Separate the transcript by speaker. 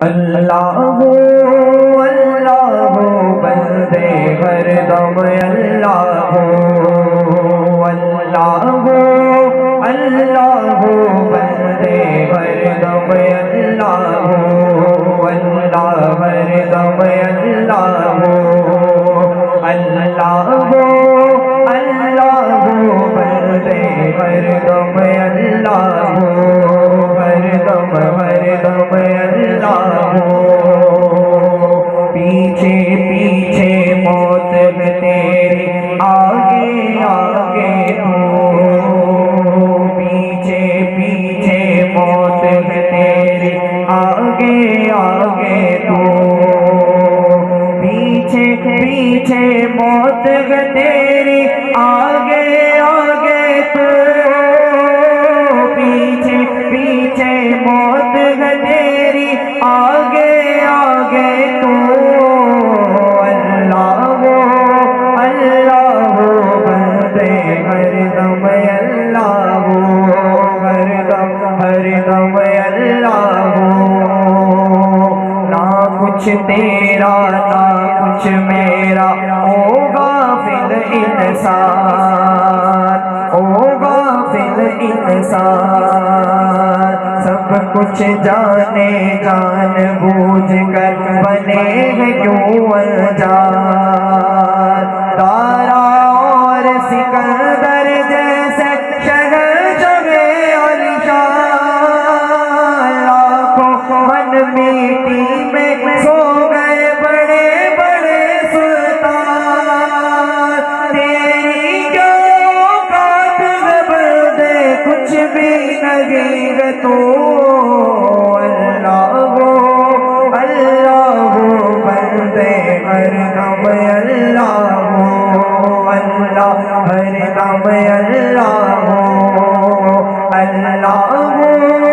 Speaker 1: اللہ اللہ بندے ہر دم اللہ اللہ اللہ بندے ہر دم اللہ اللہ ہر دم اللہ اللہ اللہ بندے ہر دم اللہ ہر دم اللہ پیچھے پیچھے موت ہے تیری آگے آگے تو پیچھے پیچھے موت ہے تیری آگے آگے تو پیچھے پیچھے موت ہے تیری آگے آگے تو پیچھے پیچھے موت ہے تیری آگے آگے تو اللہ اللہ بندے ہر دم اللہ ہر دم اللہ نہ کچھ تیرا نہ کچھ میرا او غافل انسان او غافل انسان سب کچھ جانے جان بوجھ کر بنے ہیں کیوں انجان تارا اور سکندر جیسے شہر جگہ عالیشان لاکھوں من مٹی میں سو گئے بڑے بڑے سلطان تیری کیا اوقات ہے بندے کچھ بھی نہیں ہے تو اللہ اللہ بندے ہر دم اللہ اللہ ہر دم اللہ اللہ